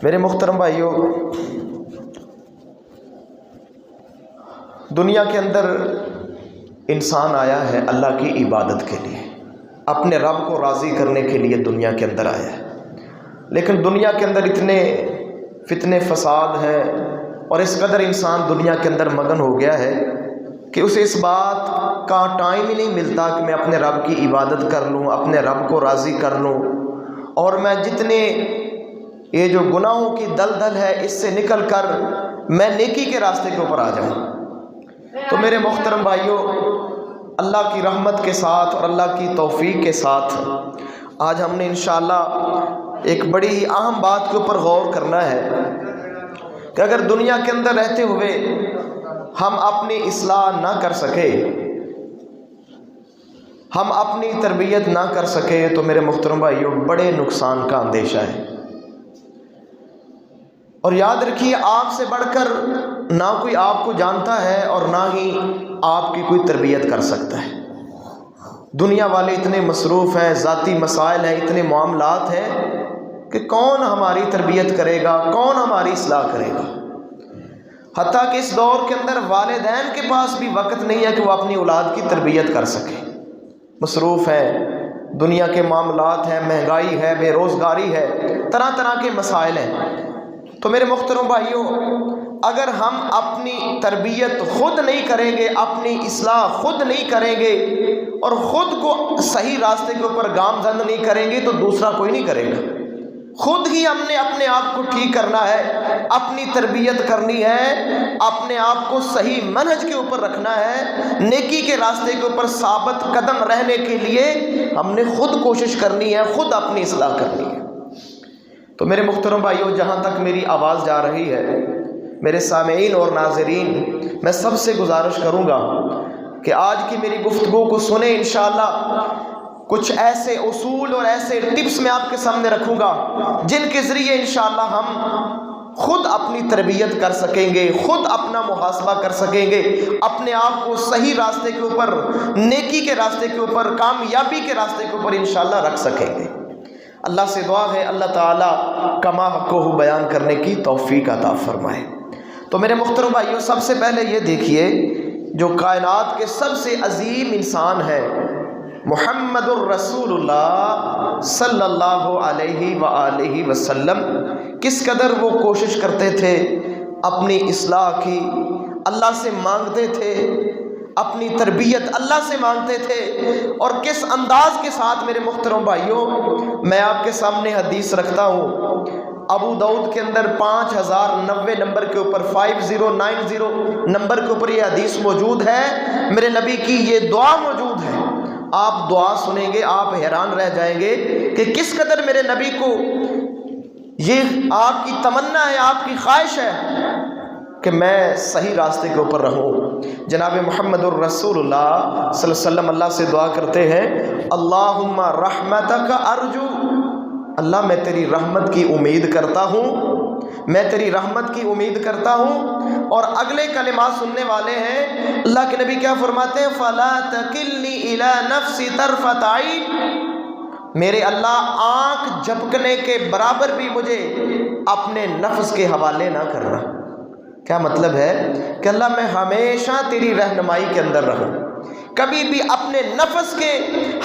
میرے محترم بھائیوں، دنیا کے اندر انسان آیا ہے اللہ کی عبادت کے لیے، اپنے رب کو راضی کرنے کے لیے دنیا کے اندر آیا ہے۔ لیکن دنیا کے اندر اتنے فتنے فساد ہیں اور اس قدر انسان دنیا کے اندر مگن ہو گیا ہے کہ اسے اس بات کا ٹائم ہی نہیں ملتا کہ میں اپنے رب کی عبادت کر لوں، اپنے رب کو راضی کر لوں، اور میں جتنے یہ جو گناہوں کی دلدل ہے اس سے نکل کر میں نیکی کے راستے کے اوپر آ جاؤں۔ تو میرے محترم بھائیوں، اللہ کی رحمت کے ساتھ اور اللہ کی توفیق کے ساتھ آج ہم نے انشاءاللہ ایک بڑی ہی اہم بات کے اوپر غور کرنا ہے کہ اگر دنیا کے اندر رہتے ہوئے ہم اپنی اصلاح نہ کر سکے، ہم اپنی تربیت نہ کر سکے، تو میرے محترم بھائیوں بڑے نقصان کا اندیشہ ہے۔ اور یاد رکھیے، آپ سے بڑھ کر نہ کوئی آپ کو جانتا ہے اور نہ ہی آپ کی کوئی تربیت کر سکتا ہے۔ دنیا والے اتنے مصروف ہیں، ذاتی مسائل ہیں، اتنے معاملات ہیں کہ کون ہماری تربیت کرے گا، کون ہماری اصلاح کرے گا۔ حتیٰ کہ اس دور کے اندر والدین کے پاس بھی وقت نہیں ہے کہ وہ اپنی اولاد کی تربیت کر سکے، مصروف ہیں، دنیا کے معاملات ہیں، مہنگائی ہے، بے روزگاری ہے، طرح طرح کے مسائل ہیں۔ تو میرے محترم بھائیوں، اگر ہم اپنی تربیت خود نہیں کریں گے، اپنی اصلاح خود نہیں کریں گے اور خود کو صحیح راستے کے اوپر گامزن نہیں کریں گے تو دوسرا کوئی نہیں کرے گا۔ خود ہی ہم نے اپنے آپ کو ٹھیک کرنا ہے، اپنی تربیت کرنی ہے، اپنے آپ کو صحیح منہج کے اوپر رکھنا ہے، نیکی کے راستے کے اوپر ثابت قدم رہنے کے لیے ہم نے خود کوشش کرنی ہے، خود اپنی اصلاح کرنی ہے۔ تو میرے محترم بھائیوں، جہاں تک میری آواز جا رہی ہے، میرے سامعین اور ناظرین، میں سب سے گزارش کروں گا کہ آج کی میری گفتگو کو سنیں۔ انشاءاللہ کچھ ایسے اصول اور ایسے ٹپس میں آپ کے سامنے رکھوں گا جن کے ذریعے انشاءاللہ ہم خود اپنی تربیت کر سکیں گے، خود اپنا محاسبہ کر سکیں گے، اپنے آپ کو صحیح راستے کے اوپر، نیکی کے راستے کے اوپر، کامیابی کے راستے کے اوپر انشاءاللہ رکھ سکیں گے۔ اللہ سے دعا ہے اللہ تعالیٰ کما حقہ بیان کرنے کی توفیق عطا فرمائے۔ تو میرے محترم بھائیوں، سب سے پہلے یہ دیکھیے، جو کائنات کے سب سے عظیم انسان ہے محمد الرسول اللہ صلی اللہ علیہ وآلہ وسلم، کس قدر وہ کوشش کرتے تھے اپنی اصلاح کی، اللہ سے مانگتے تھے، اپنی تربیت اللہ سے مانگتے تھے، اور کس انداز کے ساتھ میرے محترم بھائیوں میں آپ کے سامنے حدیث رکھتا ہوں۔ ابو داؤد کے اندر 5090 نمبر کے اوپر، 5090 نمبر کے اوپر یہ حدیث موجود ہے، میرے نبی کی یہ دعا موجود ہے۔ آپ دعا سنیں گے آپ حیران رہ جائیں گے کہ کس قدر میرے نبی کو یہ آپ کی تمنا ہے، آپ کی خواہش ہے کہ میں صحیح راستے کے اوپر رہوں۔ جناب محمد الرسول اللہ صلی اللہ علیہ وسلم اللہ سے دعا کرتے ہیں، اللہم رحمتک ارجو، اللہ میں تیری رحمت کی امید کرتا ہوں، میں تیری رحمت کی امید کرتا ہوں۔ اور اگلے کلمات سننے والے ہیں، اللہ کے نبی کیا فرماتے ہیں، فلا تکلنی الی نفسی طرفۃ عین، میرے اللہ آنکھ جھپکنے کے برابر بھی مجھے اپنے نفس کے حوالے نہ کرنا۔ کیا مطلب ہے کہ اللہ میں ہمیشہ تیری رہنمائی کے اندر رہوں، کبھی بھی اپنے نفس کے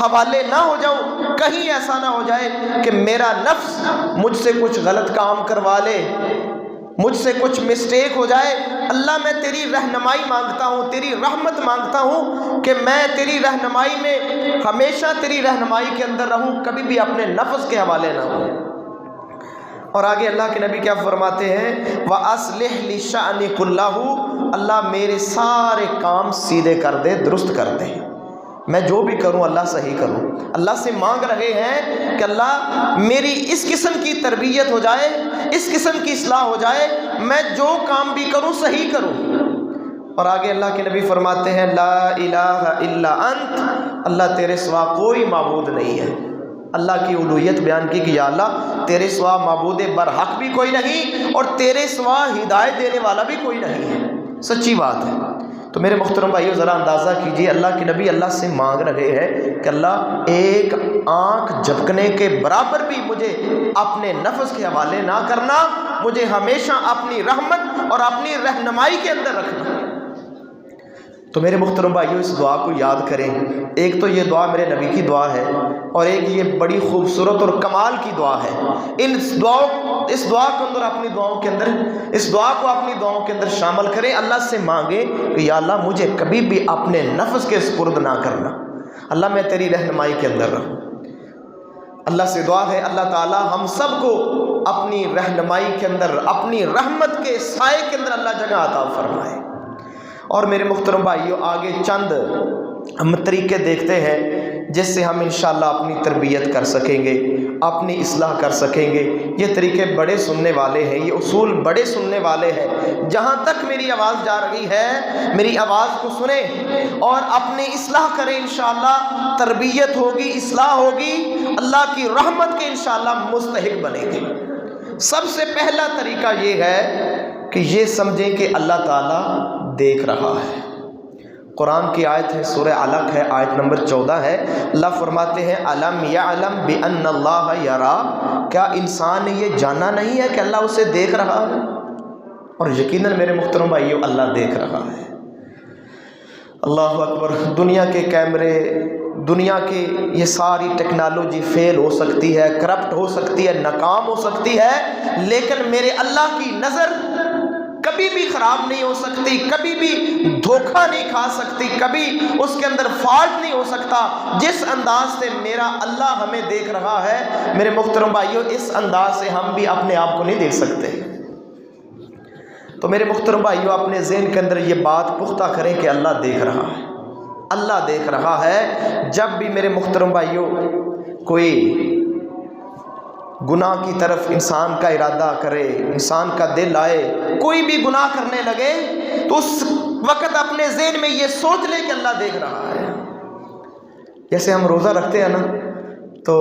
حوالے نہ ہو جاؤں، کہیں ایسا نہ ہو جائے کہ میرا نفس مجھ سے کچھ غلط کام کروا لے، مجھ سے کچھ مسٹیک ہو جائے۔ اللہ میں تیری رہنمائی مانگتا ہوں، تیری رحمت مانگتا ہوں کہ میں تیری رہنمائی میں ہمیشہ تیری رہنمائی کے اندر رہوں، کبھی بھی اپنے نفس کے حوالے نہ ہوں۔ اور آگے اللہ کے نبی کیا فرماتے ہیں، وَأَصْلِحْ لِشَأْنِ كُلَّهُ، اللہ میرے سارے کام سیدھے کر دے، درست کر دے، میں جو بھی کروں اللہ صحیح کروں۔ اللہ سے مانگ رہے ہیں کہ اللہ میری اس قسم کی تربیت ہو جائے، اس قسم کی اصلاح ہو جائے، میں جو کام بھی کروں صحیح کروں۔ اور آگے اللہ کے نبی فرماتے ہیں، لا الہ الا انت، اللہ تیرے سوا کوئی معبود نہیں ہے۔ اللہ کی الوہیت بیان کی کہ یا اللہ تیرے سوا معبود برحق بھی کوئی نہیں اور تیرے سوا ہدایت دینے والا بھی کوئی نہیں ہے۔ سچی بات ہے۔ تو میرے محترم بھائیو ذرا اندازہ کیجئے، اللہ کے نبی اللہ سے مانگ رہے ہیں کہ اللہ ایک آنکھ جھپکنے کے برابر بھی مجھے اپنے نفس کے حوالے نہ کرنا، مجھے ہمیشہ اپنی رحمت اور اپنی رہنمائی کے اندر رکھنا۔ تو میرے محترم بھائیو اس دعا کو یاد کریں۔ ایک تو یہ دعا میرے نبی کی دعا ہے، اور ایک یہ بڑی خوبصورت اور کمال کی دعا ہے۔ اس دعا کو اندر اپنی دعاؤں کے اندر اس دعا کو اپنی دعاؤں کے اندر شامل کریں، اللہ سے مانگیں کہ یا اللہ مجھے کبھی بھی اپنے نفس کے سپرد نہ کرنا، اللہ میں تیری رہنمائی کے اندر رہوں۔ اللہ سے دعا ہے اللہ تعالی ہم سب کو اپنی رہنمائی کے اندر، اپنی رحمت کے سائے کے اندر اللہ جگہ عطا فرمائے۔ اور میرے محترم بھائیوں آگے چند ہم طریقے دیکھتے ہیں جس سے ہم انشاءاللہ اپنی تربیت کر سکیں گے، اپنی اصلاح کر سکیں گے۔ یہ طریقے بڑے سننے والے ہیں، یہ اصول بڑے سننے والے ہیں۔ جہاں تک میری آواز جا رہی ہے میری آواز کو سنیں اور اپنی اصلاح کریں، انشاءاللہ تربیت ہوگی، اصلاح ہوگی، اللہ کی رحمت کے انشاءاللہ مستحق بنیں گے۔ سب سے پہلا طریقہ یہ ہے کہ یہ سمجھیں کہ اللہ تعالیٰ دیکھ رہا ہے۔ قرآن کی آیت ہے، سورہ علق ہے، آیت نمبر 14 ہے۔ اللہ فرماتے ہیں الم یعلم بان اللہ یرا، کیا انسان نے یہ جانا نہیں ہے کہ اللہ اسے دیکھ رہا ہے؟ اور یقیناً میرے محترم بھائیو اللہ دیکھ رہا ہے۔ اللہ اکبر۔ دنیا کے کیمرے، دنیا کی یہ ساری ٹیکنالوجی فیل ہو سکتی ہے، کرپٹ ہو سکتی ہے، ناکام ہو سکتی ہے، لیکن میرے اللہ کی نظر کبھی بھی خراب نہیں ہو سکتی، کبھی بھی دھوکہ نہیں کھا سکتی، کبھی اس کے اندر فالٹ نہیں ہو سکتا۔ جس انداز سے میرا اللہ ہمیں دیکھ رہا ہے میرے محترم بھائیوں، اس انداز سے ہم بھی اپنے آپ کو نہیں دیکھ سکتے۔ تو میرے محترم بھائیوں اپنے ذہن کے اندر یہ بات پختہ کریں کہ اللہ دیکھ رہا ہے، اللہ دیکھ رہا ہے۔ جب بھی میرے محترم بھائیوں کوئی گناہ کی طرف انسان کا ارادہ کرے، انسان کا دل آئے، کوئی بھی گناہ کرنے لگے، تو اس وقت اپنے ذہن میں یہ سوچ لے کہ اللہ دیکھ رہا ہے۔ جیسے ہم روزہ رکھتے ہیں نا، تو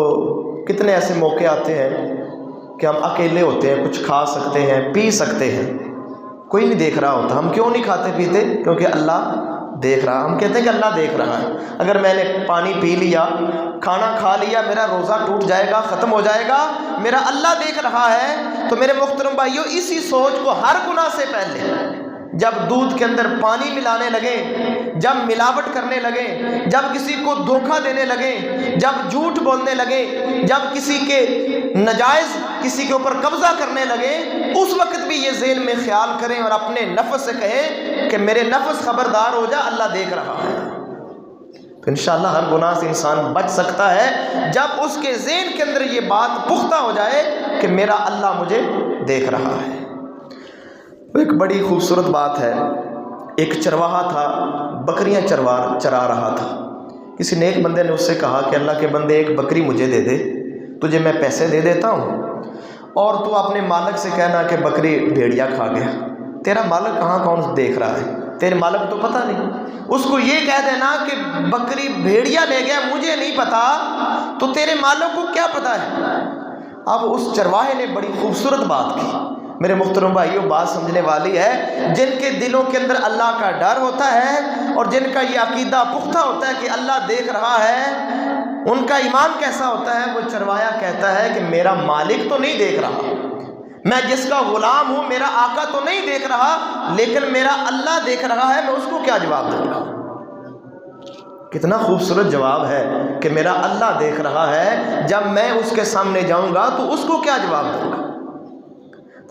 کتنے ایسے موقع آتے ہیں کہ ہم اکیلے ہوتے ہیں، کچھ کھا سکتے ہیں، پی سکتے ہیں، کوئی نہیں دیکھ رہا ہوتا۔ ہم کیوں نہیں کھاتے پیتے؟ کیونکہ اللہ دیکھ رہا۔ ہم کہتے ہیں کہ اللہ دیکھ رہا ہے۔ اگر میں نے پانی پی لیا، کھانا کھا لیا، میرا روزہ ٹوٹ جائے گا، ختم ہو جائے گا، میرا اللہ دیکھ رہا ہے۔ تو میرے محترم بھائیوں اسی سوچ کو ہر گناہ سے پہلے، جب دودھ کے اندر پانی ملانے لگے، جب ملاوٹ کرنے لگے، جب کسی کو دھوکہ دینے لگے، جب جھوٹ بولنے لگے، جب کسی کے ناجائز کسی کے اوپر قبضہ کرنے لگے، اس وقت بھی یہ ذہن میں خیال کریں اور اپنے نفس سے کہیں کہ میرے نفس خبردار ہو جا، اللہ دیکھ رہا ہے۔ تو انشاءاللہ ہر گناہ سے انسان بچ سکتا ہے جب اس کے ذہن کے اندر یہ بات پختہ ہو جائے کہ میرا اللہ مجھے دیکھ رہا ہے۔ ایک بڑی خوبصورت بات ہے، ایک چرواہا تھا، بکریاں چرا رہا تھا۔ کسی نیک بندے نے اس سے کہا کہ اللہ کے بندے ایک بکری مجھے دے دے، تجھے میں پیسے دے دیتا ہوں، اور تو اپنے مالک سے کہنا کہ بکری بھیڑیا کھا گیا۔ تیرا مالک کہاں کون دیکھ رہا ہے؟ تیرے مالک تو پتہ نہیں۔ اس کو یہ کہہ دینا کہ بکری بھیڑیا لے گیا، مجھے نہیں پتا، تو تیرے مالک کو کیا پتا ہے؟ اب اس چرواہے نے بڑی خوبصورت بات کی۔ میرے محترم بھائیوں بات سمجھنے والی ہے، جن کے دلوں کے اندر اللہ کا ڈر ہوتا ہے اور جن کا یہ عقیدہ پختہ ہوتا ہے کہ اللہ دیکھ رہا ہے، ان کا ایمان کیسا ہوتا ہے؟ وہ چرواہا کہتا ہے کہ میرا مالک تو نہیں دیکھ رہا، میں جس کا غلام ہوں میرا آقا تو نہیں دیکھ رہا، لیکن میرا اللہ دیکھ رہا ہے، میں اس کو کیا جواب دوں گا؟ کتنا خوبصورت جواب ہے کہ میرا اللہ دیکھ رہا ہے، جب میں اس کے سامنے جاؤں گا تو اس کو کیا جواب دوں گا؟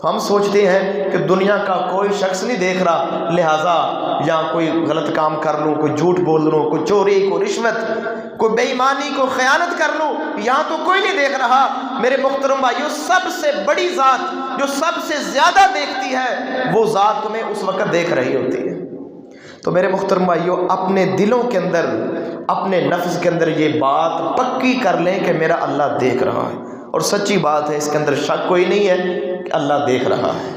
ہم سوچتے ہیں کہ دنیا کا کوئی شخص نہیں دیکھ رہا، لہٰذا یا کوئی غلط کام کر لوں، کوئی جھوٹ بول لوں، کوئی چوری، کوئی رشوت، کوئی بے ایمانی، کوئی خیانت کر لوں، یہاں تو کوئی نہیں دیکھ رہا۔ میرے محترم بھائیوں سب سے بڑی ذات جو سب سے زیادہ دیکھتی ہے وہ ذات تمہیں اس وقت دیکھ رہی ہوتی ہے۔ تو میرے محترم بھائیوں اپنے دلوں کے اندر، اپنے نفس کے اندر یہ بات پکی کر لیں کہ میرا اللہ دیکھ رہا ہے، اور سچی بات ہے، اس کے اندر شک کوئی نہیں ہے کہ اللہ دیکھ رہا ہے۔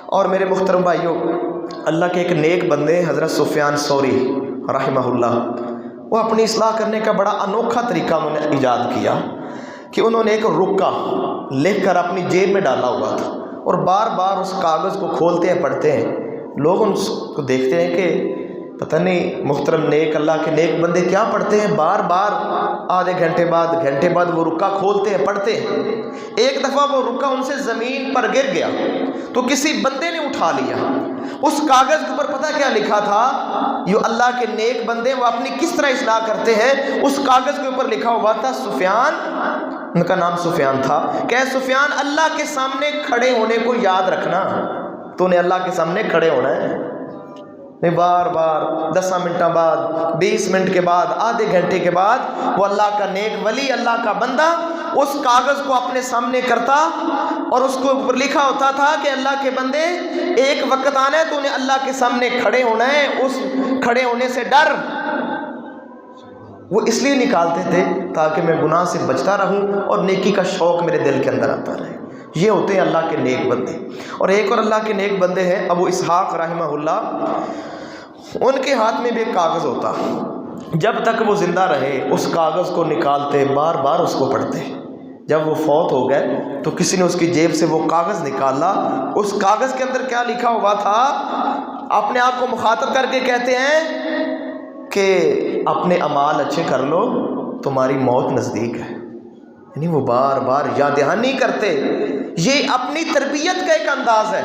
اور میرے محترم بھائیوں اللہ کے ایک نیک بندے حضرت سفیان ثوری رحمہ اللہ، وہ اپنی اصلاح کرنے کا بڑا انوکھا طریقہ انہوں نے ایجاد کیا کہ انہوں نے ایک رکا لکھ کر اپنی جیب میں ڈالا ہوا تھا، اور بار بار اس کاغذ کو کھولتے ہیں، پڑھتے ہیں۔ لوگ ان کو دیکھتے ہیں کہ پتہ نہیں محترم نیک اللہ کے نیک بندے کیا پڑھتے ہیں، بار بار آدھے گھنٹے بعد وہ رکا کھولتے ہیں، پڑھتے ہیں۔ ایک دفعہ وہ رکا ان سے زمین پر گر گیا تو کسی بندے نے اٹھا لیا۔ اس کاغذ کے اوپر پتہ کیا لکھا تھا؟ یہ اللہ کے نیک بندے وہ اپنی کس طرح اصلاح کرتے ہیں، اس کاغذ کے اوپر لکھا ہوا تھا سفیان، ان کا نام سفیان تھا، کہ اے سفیان اللہ کے سامنے کھڑے ہونے کو یاد رکھنا، تو نے اللہ کے سامنے کھڑے ہونا ہے۔ نہیں، بار بار 10 منٹ بعد، 20 منٹ کے بعد، آدھے گھنٹے کے بعد وہ اللہ کا نیک ولی، اللہ کا بندہ اس کاغذ کو اپنے سامنے کرتا اور اس کو اوپر لکھا ہوتا تھا کہ اللہ کے بندے ایک وقت آنا ہے تو انہیں اللہ کے سامنے کھڑے ہونا ہے، اس کھڑے ہونے سے ڈر۔ وہ اس لیے نکالتے تھے تاکہ میں گناہ سے بچتا رہوں اور نیکی کا شوق میرے دل کے اندر آتا رہے۔ یہ ہوتے ہیں اللہ کے نیک بندے۔ اور ایک اور اللہ کے نیک بندے ہیں ابو اسحاق رحمہ اللہ، ان کے ہاتھ میں بھی ایک کاغذ ہوتا، جب تک وہ زندہ رہے اس کاغذ کو نکالتے، بار بار اس کو پڑھتے۔ جب وہ فوت ہو گئے تو کسی نے اس کی جیب سے وہ کاغذ نکالا، اس کاغذ کے اندر کیا لکھا ہوا تھا؟ اپنے آپ کو مخاطب کر کے کہتے ہیں کہ اپنے اعمال اچھے کر لو، تمہاری موت نزدیک ہے۔ یعنی وہ بار بار یاد دہانی کرتے۔ یہ اپنی تربیت کا ایک انداز ہے،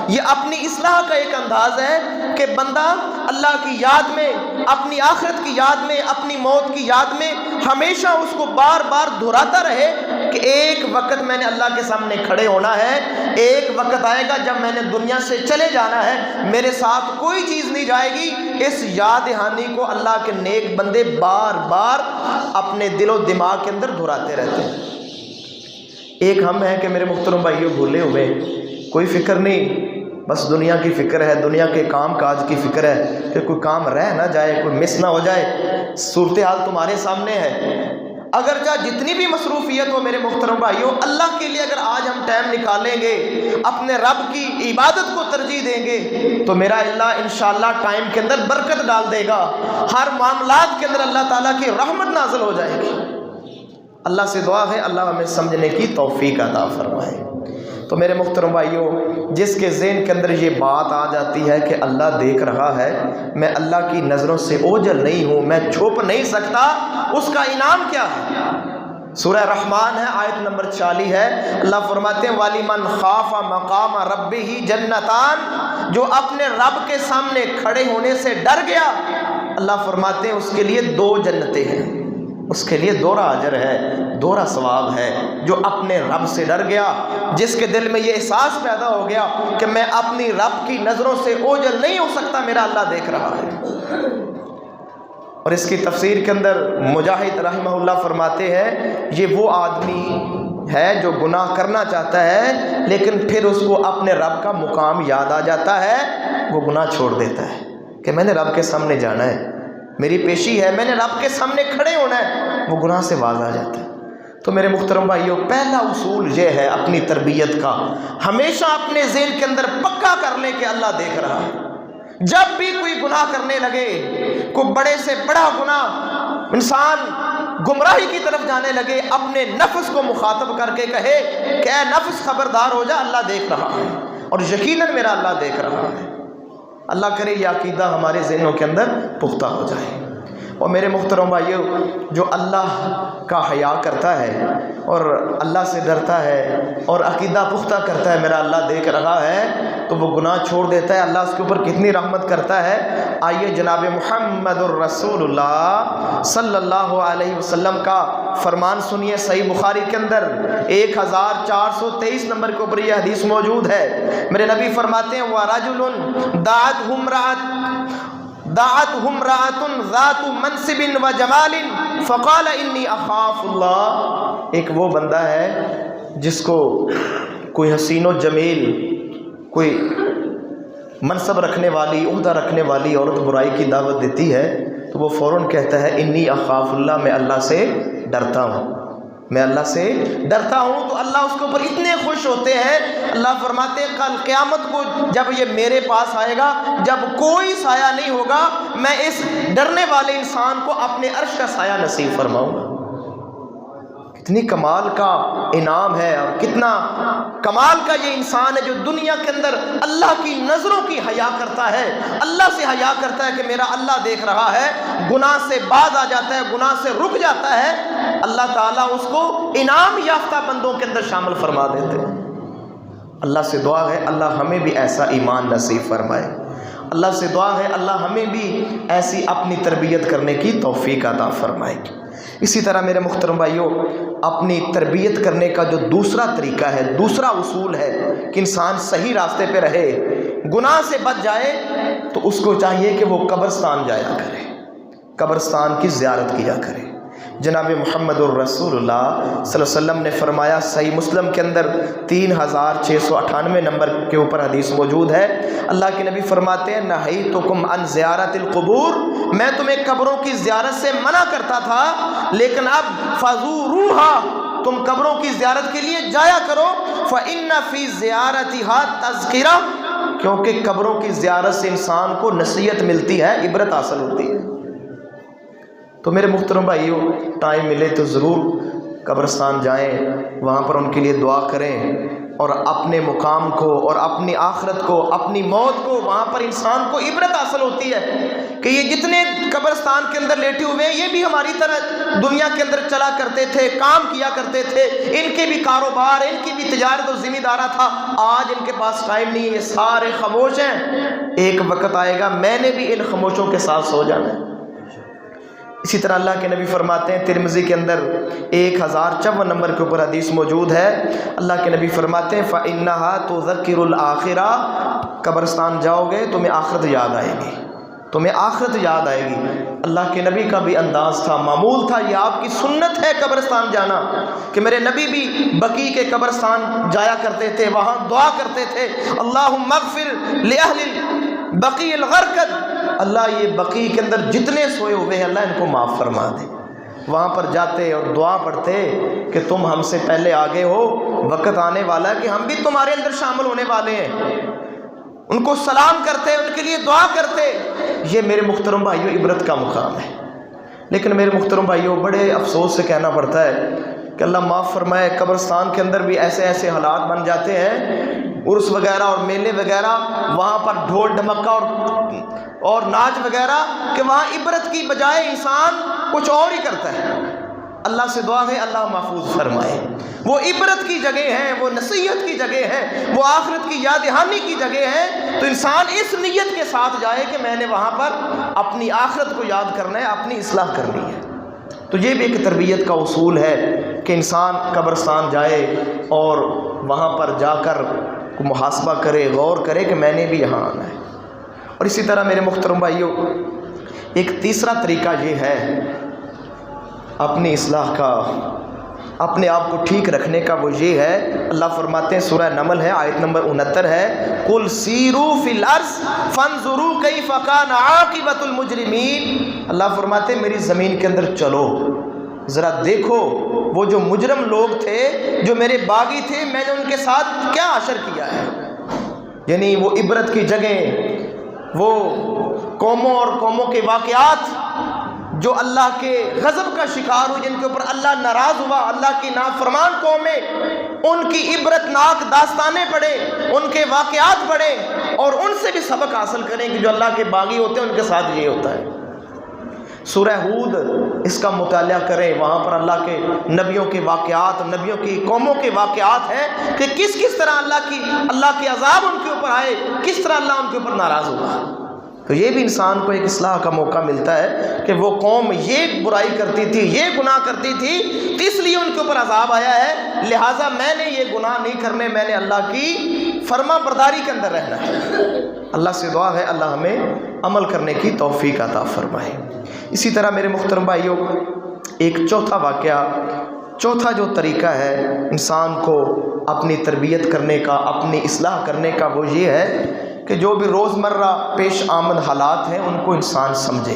یہ اپنی اصلاح کا ایک انداز ہے کہ بندہ اللہ کی یاد میں، اپنی آخرت کی یاد میں، اپنی موت کی یاد میں ہمیشہ اس کو بار بار دہراتا رہے کہ ایک وقت میں نے اللہ کے سامنے کھڑے ہونا ہے، ایک وقت آئے گا جب میں نے دنیا سے چلے جانا ہے، میرے ساتھ کوئی چیز نہیں جائے گی۔ اس یاد دہانی کو اللہ کے نیک بندے بار بار اپنے دل و دماغ کے اندر دہراتے رہتے ہیں۔ ایک ہم ہیں کہ میرے محترم بھائیوں بھولے ہوئے، کوئی فکر نہیں، بس دنیا کی فکر ہے، دنیا کے کام کاج کی فکر ہے کہ کوئی کام رہ نہ جائے، کوئی مس نہ ہو جائے۔ صورتحال تمہارے سامنے ہے، اگرچہ جتنی بھی مصروفیت ہو میرے محترم بھائیوں، اللہ کے لیے اگر آج ہم ٹائم نکالیں گے، اپنے رب کی عبادت کو ترجیح دیں گے تو میرا اللہ انشاءاللہ ٹائم کے اندر برکت ڈال دے گا، ہر معاملات کے اندر اللہ تعالیٰ کی رحمت نازل ہو جائے گی۔ اللہ سے دعا ہے اللہ ہمیں سمجھنے کی توفیق عطا فرمائے۔ تو میرے محترم بھائیوں، جس کے ذہن کے اندر یہ بات آ جاتی ہے کہ اللہ دیکھ رہا ہے، میں اللہ کی نظروں سے اوجھل نہیں ہوں، میں چھپ نہیں سکتا، اس کا انعام کیا ہے؟ سورہ رحمان ہے، آیت نمبر 40 ہے، اللہ فرماتے ہیں وَلِمَنْ خَافَ مَقَامَ رَبِّهِ جَنَّتَانِ، جو اپنے رب کے سامنے کھڑے ہونے سے ڈر گیا، اللہ فرماتے ہیں اس کے لیے 2 جنتیں ہیں، اس کے لیے دوہرا اجر ہے، دوہرا ثواب ہے۔ جو اپنے رب سے ڈر گیا، جس کے دل میں یہ احساس پیدا ہو گیا کہ میں اپنی رب کی نظروں سے اوجھل نہیں ہو سکتا، میرا اللہ دیکھ رہا ہے۔ اور اس کی تفسیر کے اندر مجاہد رحمہ اللہ فرماتے ہیں یہ وہ آدمی ہے جو گناہ کرنا چاہتا ہے لیکن پھر اس کو اپنے رب کا مقام یاد آ جاتا ہے، وہ گناہ چھوڑ دیتا ہے کہ میں نے رب کے سامنے جانا ہے، میری پیشی ہے، میں نے رب کے سامنے کھڑے ہونا ہے، وہ گناہ سے باز آ جاتا ہے۔ تو میرے محترم بھائیوں، پہلا اصول یہ ہے اپنی تربیت کا، ہمیشہ اپنے ذہن کے اندر پکا کر لیں کہ اللہ دیکھ رہا ہے۔ جب بھی کوئی گناہ کرنے لگے، کوئی بڑے سے بڑا گناہ، انسان گمراہی کی طرف جانے لگے، اپنے نفس کو مخاطب کر کے کہے کہ اے نفس خبردار ہو جا، اللہ دیکھ رہا ہے اور یقیناً میرا اللہ دیکھ رہا ہے۔ اللہ کرے یہ عقیدہ ہمارے ذہنوں کے اندر پختہ ہو جائے۔ اور میرے محترم بھائیو، جو اللہ کا حیا کرتا ہے اور اللہ سے ڈرتا ہے اور عقیدہ پختہ کرتا ہے میرا اللہ دیکھ رہا ہے، تو وہ گناہ چھوڑ دیتا ہے، اللہ اس کے اوپر کتنی رحمت کرتا ہے۔ آئیے جناب محمد الرسول اللہ صلی اللہ علیہ وسلم کا فرمان سنیے، صحیح بخاری کے اندر 1423 نمبر کے اوپر یہ حدیث موجود ہے۔ میرے نبی فرماتے ہیں وَرَجُلٌ دعته امرأة ذات منصب وجمال فقال انی اخاف اللہ، ایک وہ بندہ ہے جس کو کوئی حسین و جمیل، کوئی منصب رکھنے والی، عہدہ رکھنے والی عورت برائی کی دعوت دیتی ہے تو وہ فوراً کہتا ہے انی اخاف اللہ، میں اللہ سے ڈرتا ہوں، میں اللہ سے ڈرتا ہوں۔ تو اللہ اس کے اوپر اتنے خوش ہوتے ہیں، اللہ فرماتے ہیں کل قیامت کو جب یہ میرے پاس آئے گا، جب کوئی سایہ نہیں ہوگا، میں اس ڈرنے والے انسان کو اپنے عرش کا سایہ نصیب فرماؤں گا۔ اتنی کمال کا انعام ہے، اور کتنا کمال کا یہ انسان ہے جو دنیا کے اندر اللہ کی نظروں کی حیا کرتا ہے، اللہ سے حیا کرتا ہے کہ میرا اللہ دیکھ رہا ہے، گناہ سے باز آ جاتا ہے، گناہ سے رک جاتا ہے، اللہ تعالیٰ اس کو انعام یافتہ بندوں کے اندر شامل فرما دیتے ہیں۔ اللہ سے دعا ہے اللہ ہمیں بھی ایسا ایمان نصیب فرمائے، اللہ سے دعا ہے اللہ ہمیں بھی ایسی اپنی تربیت کرنے کی توفیق عطا فرمائے۔ اسی طرح میرے محترم بھائیوں، اپنی تربیت کرنے کا جو دوسرا طریقہ ہے، دوسرا اصول ہے کہ انسان صحیح راستے پہ رہے، گناہ سے بچ جائے، تو اس کو چاہیے کہ وہ قبرستان جایا کرے، قبرستان کی زیارت کیا کرے۔ جناب محمد الرسول اللہ صلی اللہ علیہ وسلم نے فرمایا، صحیح مسلم کے اندر 3698 نمبر کے اوپر حدیث موجود ہے، اللہ کے نبی فرماتے ہیں نہیتکم عن زیارت القبور، میں تمہیں قبروں کی زیارت سے منع کرتا تھا، لیکن اب فزوروہا، تم قبروں کی زیارت کے لیے جایا کرو، فإن فی زیارتها تذکرہ، کیونکہ قبروں کی زیارت سے انسان کو نصیحت ملتی ہے، عبرت حاصل ہوتی ہے۔ تو میرے محترم بھائیوں، ٹائم ملے تو ضرور قبرستان جائیں، وہاں پر ان کے لیے دعا کریں، اور اپنے مقام کو اور اپنی آخرت کو، اپنی موت کو، وہاں پر انسان کو عبرت حاصل ہوتی ہے کہ یہ جتنے قبرستان کے اندر لیٹے ہوئے ہیں، یہ بھی ہماری طرح دنیا کے اندر چلا کرتے تھے، کام کیا کرتے تھے، ان کے بھی کاروبار، ان کی بھی تجارت و ذمہ دارا تھا، آج ان کے پاس ٹائم نہیں ہے، یہ سارے خاموش ہیں، ایک وقت آئے گا میں نے بھی ان خاموشوں کے ساتھ سو جانا ہے۔ اسی طرح اللہ کے نبی فرماتے ہیں، ترمذی کے اندر 1054 نمبر کے اوپر حدیث موجود ہے، اللہ کے نبی فرماتے ہیں فَإِنَّهَا تُذَكِّرُ الْآخِرَةَ، قبرستان جاؤ گے تمہیں آخرت یاد آئے گی، تمہیں آخرت یاد آئے گی۔ اللہ کے نبی کا بھی انداز تھا، معمول تھا، یہ آپ کی سنت ہے قبرستان جانا، کہ میرے نبی بھی بقیع کے قبرستان جایا کرتے تھے، وہاں دعا کرتے تھے، اللہم اغفر لأہل بقیع الغرقد، اللہ یہ بقیع کے اندر جتنے سوئے ہوئے ہیں اللہ ان کو معاف فرما دے۔ وہاں پر جاتے اور دعا پڑھتے کہ تم ہم سے پہلے آگے ہو، وقت آنے والا ہے کہ ہم بھی تمہارے اندر شامل ہونے والے ہیں، ان کو سلام کرتے، ان کے لیے دعا کرتے۔ یہ میرے محترم بھائیوں عبرت کا مقام ہے۔ لیکن میرے محترم بھائیوں، بڑے افسوس سے کہنا پڑتا ہے کہ اللہ معاف فرمائے، قبرستان کے اندر بھی ایسے ایسے حالات بن جاتے ہیں، عرس وغیرہ اور میلے وغیرہ، وہاں پر ڈھول ڈھمکا اور ناچ وغیرہ، کہ وہاں عبرت کی بجائے انسان کچھ اور ہی کرتا ہے۔ اللہ سے دعا ہے اللہ محفوظ فرمائے۔ وہ عبرت کی جگہ ہیں، وہ نصیحت کی جگہ ہیں، وہ آخرت کی یاد دہانی کی جگہ ہیں، تو انسان اس نیت کے ساتھ جائے کہ میں نے وہاں پر اپنی آخرت کو یاد کرنا ہے، اپنی اصلاح کرنی ہے۔ تو یہ بھی ایک تربیت کا اصول ہے کہ انسان قبرستان جائے اور وہاں پر جا کر محاسبہ کرے، غور کرے کہ میں نے بھی یہاں آنا ہے۔ اور اسی طرح میرے محترم بھائیوں، ایک تیسرا طریقہ یہ ہے اپنی اصلاح کا، اپنے آپ کو ٹھیک رکھنے کا، وہ یہ ہے، اللہ فرماتے ہیں سورہ نمل ہے، آیت نمبر 69 ہے، قُلْ سِیرُوا فِی الْأَرْضِ فَانظُرُوا کَیْفَ کَانَ عَاقِبَةُ الْمُجْرِمِینَ، اللہ فرماتے ہیں میری زمین کے اندر چلو، ذرا دیکھو وہ جو مجرم لوگ تھے، جو میرے باغی تھے، میں نے ان کے ساتھ کیا حشر کیا ہے۔ یعنی وہ عبرت کی جگہ، وہ قوموں اور قوموں کے واقعات جو اللہ کے غضب کا شکار ہوئی، جن کے اوپر اللہ ناراض ہوا، اللہ کی نافرمان قومیں، ان کی عبرت ناک داستانیں پڑھیں، ان کے واقعات پڑھیں، اور ان سے بھی سبق حاصل کریں کہ جو اللہ کے باغی ہوتے ہیں ان کے ساتھ یہ ہوتا ہے۔ سورہ ہود اس کا مطالعہ کریں، وہاں پر اللہ کے نبیوں کے واقعات، نبیوں کی قوموں کے واقعات ہیں کہ کس طرح اللہ کے عذاب ان کے اوپر آئے، کس طرح اللہ ان کے اوپر ناراض ہوا۔ تو یہ بھی انسان کو ایک اصلاح کا موقع ملتا ہے کہ وہ قوم یہ برائی کرتی تھی، یہ گناہ کرتی تھی، تو اس لیے ان کے اوپر عذاب آیا ہے، لہٰذا میں نے یہ گناہ نہیں کرنے، میں نے اللہ کی فرما برداری کے اندر رہنا ہے۔ اللہ سے دعا ہے اللہ ہمیں عمل کرنے کی توفیق عطا فرمائے۔ اسی طرح میرے محترم بھائیوں، ایک چوتھا واقعہ، چوتھا جو طریقہ ہے انسان کو اپنی تربیت کرنے کا، اپنی اصلاح کرنے کا، وہ یہ ہے کہ جو بھی روزمرہ پیش آمد حالات ہیں ان کو انسان سمجھے۔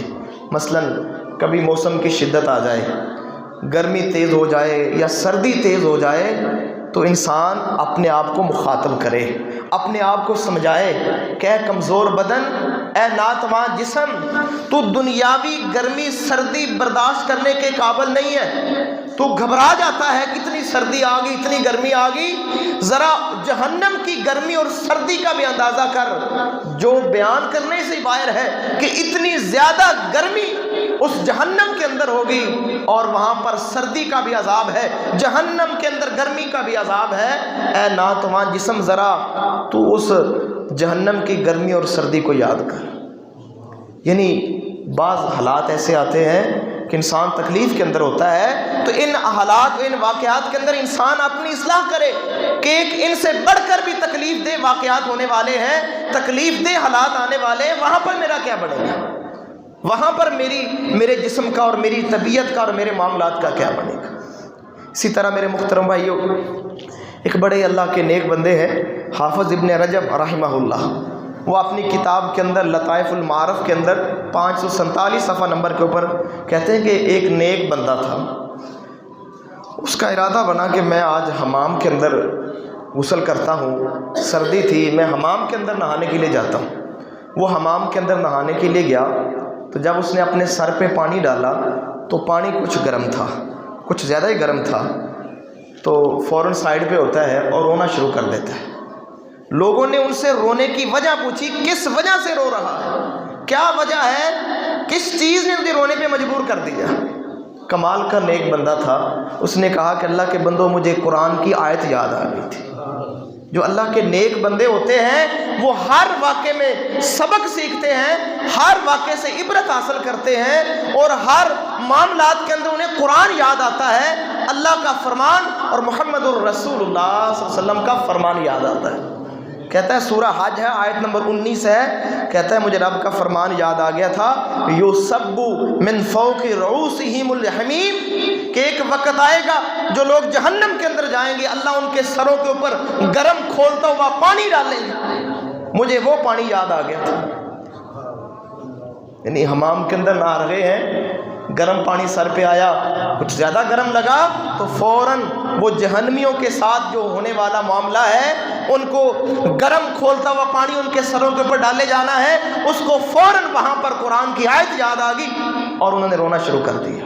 مثلا کبھی موسم کی شدت آ جائے، گرمی تیز ہو جائے یا سردی تیز ہو جائے، تو انسان اپنے آپ کو مخاطب کرے، اپنے آپ کو سمجھائے کہ اے کمزور بدن، اے ناتواں جسم، تو دنیاوی گرمی سردی برداشت کرنے کے قابل نہیں ہے، تو گھبرا جاتا ہے کہ اتنی سردی آ گئی، اتنی گرمی آ گئی، ذرا جہنم کی گرمی اور سردی کا بھی اندازہ کر، جو بیان کرنے سے باہر ہے کہ اتنی زیادہ گرمی اس جہنم کے اندر ہوگی، اور وہاں پر سردی کا بھی عذاب ہے، جہنم کے اندر گرمی کا بھی عذاب ہے۔ اے ناتوان جسم، ذرا تو اس جہنم کی گرمی اور سردی کو یاد کر۔ یعنی بعض حالات ایسے آتے ہیں کہ انسان تکلیف کے اندر ہوتا ہے، تو ان حالات، ان واقعات کے اندر انسان اپنی اصلاح کرے کہ ایک ان سے بڑھ کر بھی تکلیف دہ واقعات ہونے والے ہیں، تکلیف دہ حالات آنے والے ہیں، وہاں پر میرا کیا بنے گا، وہاں پر میرے جسم کا اور میری طبیعت کا اور میرے معاملات کا کیا بنے گا۔ اسی طرح میرے محترم بھائیوں، ایک بڑے اللہ کے نیک بندے ہیں حافظ ابن رجب رحمہ اللہ، وہ اپنی کتاب کے اندر لطائف المعارف کے اندر 547 صفحہ نمبر کے اوپر کہتے ہیں کہ ایک نیک بندہ تھا، اس کا ارادہ بنا کہ میں آج حمام کے اندر غسل کرتا ہوں، سردی تھی، میں حمام کے اندر نہانے کے لیے جاتا ہوں۔ وہ حمام کے اندر نہانے کے لیے گیا تو جب اس نے اپنے سر پہ پانی ڈالا تو پانی کچھ گرم تھا، کچھ زیادہ ہی گرم تھا، تو فوراً سائڈ پہ ہوتا ہے اور رونا شروع کر دیتا ہے۔ لوگوں نے ان سے رونے کی وجہ پوچھی، کس وجہ سے رو رہا ہے، کیا وجہ ہے، کس چیز نے تجھے رونے پہ مجبور کر دیا؟ کمال کا نیک بندہ تھا، اس نے کہا کہ اللہ کے بندوں، مجھے قرآن کی آیت یاد آ گئی تھی۔ جو اللہ کے نیک بندے ہوتے ہیں وہ ہر واقعے میں سبق سیکھتے ہیں، ہر واقعے سے عبرت حاصل کرتے ہیں، اور ہر معاملات کے اندر انہیں قرآن یاد آتا ہے، اللہ کا فرمان اور محمد الرسول اللہ صلی اللہ علیہ وسلم کا فرمان یاد آتا ہے۔ کہتا ہے سورہ حج ہے، آیت نمبر 19 ہے، کہتا ہے مجھے رب کا فرمان یاد آ گیا تھا، یُصَبُّ مِن فَوْقِ رُؤُوسِهِمُ الْحَمِیمُ، کہ ایک وقت آئے گا جو لوگ جہنم کے اندر جائیں گے، اللہ ان کے سروں کے اوپر گرم کھولتا ہوا پانی ڈالیں گے، مجھے وہ پانی یاد آ گیا تھا۔ یعنی حمام کے اندر نہا رہے ہیں، گرم پانی سر پہ آیا، کچھ زیادہ گرم لگا تو فوراً وہ جہنمیوں کے ساتھ جو ہونے والا معاملہ ہے، ان کو گرم کھولتا ہوا پانی ان کے سروں کے اوپر ڈالے جانا ہے، اس کو فوراً وہاں پر قرآن کی آیت یاد آ گئی اور انہوں نے رونا شروع کر دیا۔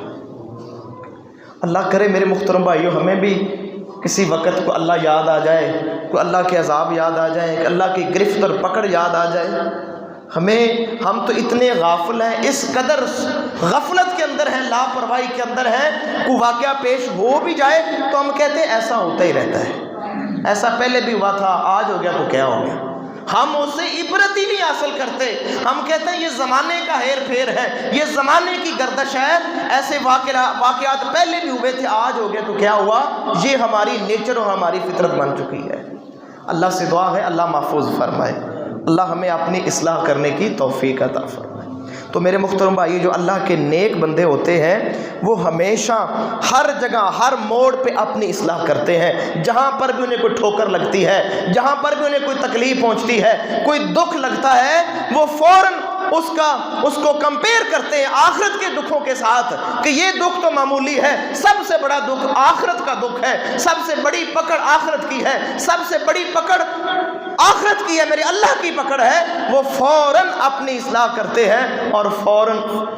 اللہ کرے میرے محترم بھائیوں، ہمیں بھی کسی وقت کو اللہ یاد آ جائے، کوئی اللہ کے عذاب یاد آ جائے، اللہ کی گرفت اور پکڑ یاد آ جائے۔ ہم تو اتنے غافل ہیں، اس قدر غفلت کے اندر ہیں، لاپرواہی کے اندر ہیں، کوئی واقعہ پیش ہو بھی جائے تو ہم کہتے ہیں ایسا ہوتا ہی رہتا ہے، ایسا پہلے بھی ہوا تھا، آج ہو گیا تو کیا ہو گیا۔ ہم اس سے عبرت ہی نہیں حاصل کرتے، ہم کہتے ہیں یہ زمانے کا ہیر پھیر ہے، یہ زمانے کی گردش ہے، ایسے واقعات پہلے بھی ہوئے تھے، آج ہو گیا تو کیا ہوا۔ یہ ہماری نیچر اور ہماری فطرت بن چکی ہے۔ اللہ سے دعا ہے اللہ محفوظ فرمائے، اللہ ہمیں اپنی اصلاح کرنے کی توفیق عطا فرمائے۔ تو میرے محترم بھائی، جو اللہ کے نیک بندے ہوتے ہیں وہ ہمیشہ ہر جگہ ہر موڑ پہ اپنی اصلاح کرتے ہیں، جہاں پر بھی انہیں کوئی ٹھوکر لگتی ہے، جہاں پر بھی انہیں کوئی تکلیف پہنچتی ہے، کوئی دکھ لگتا ہے، وہ فوراً اس کو کمپیئر کرتے ہیں آخرت کے دکھوں کے ساتھ کہ یہ دکھ تو معمولی ہے، سب سے بڑا دکھ آخرت کا دکھ ہے، سب سے بڑی پکڑ آخرت کی ہے، سب سے بڑی پکڑ آخرت کی ہے، میرے اللہ کی پکڑ ہے۔ وہ فوراً اپنی اصلاح کرتے ہیں اور فوراً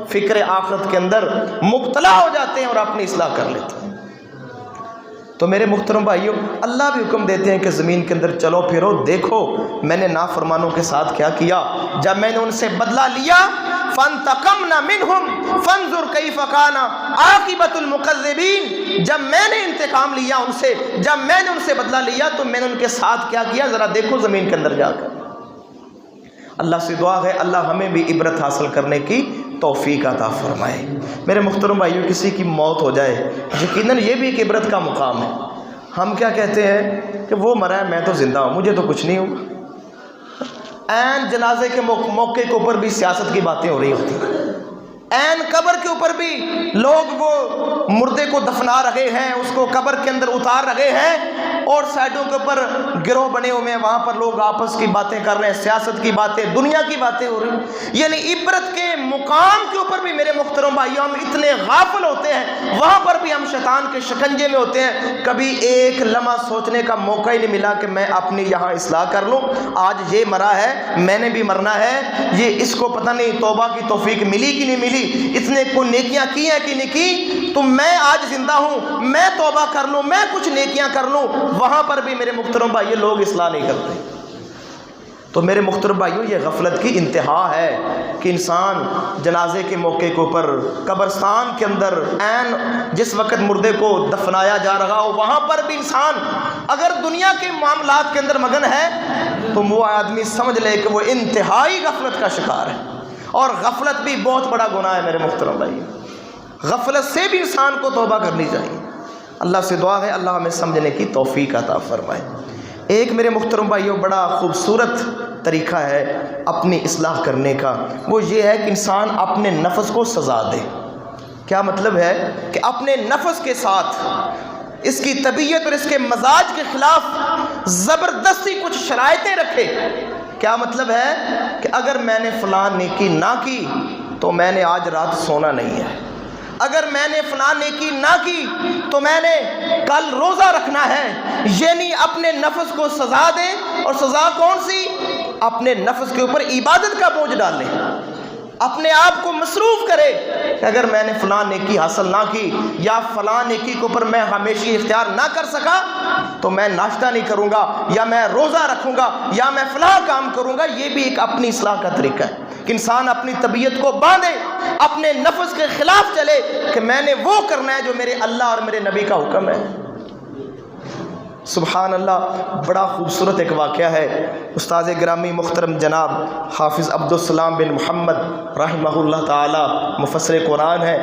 فکر آخرت کے اندر مبتلا ہو جاتے ہیں اور اپنی اصلاح کر لیتے ہیں۔ تو میرے محترم بھائیوں، اللہ بھی حکم دیتے ہیں کہ زمین کے اندر چلو پھرو، دیکھو میں نے نافرمانوں کے ساتھ کیا کیا، جب میں نے ان سے بدلہ لیا، فانتقمنا منہم فانظر کیف کان عاقبۃ المکذبین، جب میں نے انتقام لیا ان سے، جب میں نے ان سے بدلہ لیا تو میں نے ان کے ساتھ کیا کیا، ذرا دیکھو زمین کے اندر جا کر۔ اللہ سے دعا ہے اللہ ہمیں بھی عبرت حاصل کرنے کی توفیق عطا فرمائے۔ میرے محترم بھائیوں، کسی کی موت ہو جائے یقیناً یہ بھی ایک عبرت کا مقام ہے۔ ہم کیا کہتے ہیں کہ وہ مرا ہے میں تو زندہ ہوں، مجھے تو کچھ نہیں ہوگا۔ عین جنازے کے موقع کے اوپر بھی سیاست کی باتیں ہو رہی ہوتی ہیں، عین قبر کے اوپر بھی لوگ وہ مردے کو دفنا رہے ہیں، اس کو قبر کے اندر اتار رہے ہیں، اور سائڈوں کے اوپر گروہ بنے ہوئے ہیں، وہاں پر لوگ آپس کی باتیں کر رہے ہیں، سیاست کی باتیں، دنیا کی باتیں ہو رہی ہیں۔ یعنی عبرت کے مقام کے اوپر بھی میرے محترم بھائیوں ہم اتنے غافل ہوتے ہیں، وہاں پر بھی ہم شیطان کے شکنجے میں ہوتے ہیں۔ کبھی ایک لمحہ سوچنے کا موقع ہی نہیں ملا کہ میں اپنی یہاں اصلاح کر لوں۔ آج یہ مرا ہے، میں نے بھی مرنا ہے، یہ اس کو پتہ نہیں توبہ کی توفیق ملی کہ نہیں ملی، اتنے کو نیکیاں کی ہیں کہ نہیں کی، تو میں آج زندہ ہوں، میں توبہ کر لوں، میں کچھ نیکیاں کر لوں۔ وہاں پر بھی میرے محترم بھائیو لوگ اصلاح نہیں کرتے۔ تو میرے محترم بھائیو یہ غفلت کی انتہا ہے کہ انسان جنازے کے موقع کے اوپر قبرستان کے اندر عین جس وقت مردے کو دفنایا جا رہا ہو، وہاں پر بھی انسان اگر دنیا کے معاملات کے اندر مگن ہے تو وہ آدمی سمجھ لے کہ وہ انتہائی غفلت کا شکار ہے۔ اور غفلت بھی بہت بڑا گناہ ہے میرے محترم بھائیو، غفلت سے بھی انسان کو توبہ کرنی چاہیے۔ اللہ سے دعا ہے اللہ ہمیں سمجھنے کی توفیق عطا فرمائے۔ ایک میرے محترم بھائیوں بڑا خوبصورت طریقہ ہے اپنی اصلاح کرنے کا، وہ یہ ہے کہ انسان اپنے نفس کو سزا دے۔ کیا مطلب ہے کہ اپنے نفس کے ساتھ اس کی طبیعت اور اس کے مزاج کے خلاف زبردستی کچھ شرائطیں رکھے۔ کیا مطلب ہے کہ اگر میں نے فلاں نیکی نہ کی تو میں نے آج رات سونا نہیں ہے، اگر میں نے فلاں نیکی نہ کی تو میں نے کل روزہ رکھنا ہے۔ یعنی اپنے نفس کو سزا دے، اور سزا کون سی؟ اپنے نفس کے اوپر عبادت کا بوجھ ڈالے، اپنے آپ کو مصروف کرے کہ اگر میں نے فلاں نیکی حاصل نہ کی یا فلاں نیکی کے اوپر میں ہمیشہ اختیار نہ کر سکا تو میں ناشتہ نہیں کروں گا، یا میں روزہ رکھوں گا، یا میں فلاں کام کروں گا۔ یہ بھی ایک اپنی اصلاح کا طریقہ ہے کہ انسان اپنی طبیعت کو باندھے، اپنے نفس کے خلاف چلے کہ میں نے وہ کرنا ہے جو میرے اللہ اور میرے نبی کا حکم ہے۔ سبحان اللہ، بڑا خوبصورت ایک واقعہ ہے۔ استاذ گرامی محترم جناب حافظ عبدالسلام بن محمد رحمہ اللہ تعالی مفسر قرآن ہے،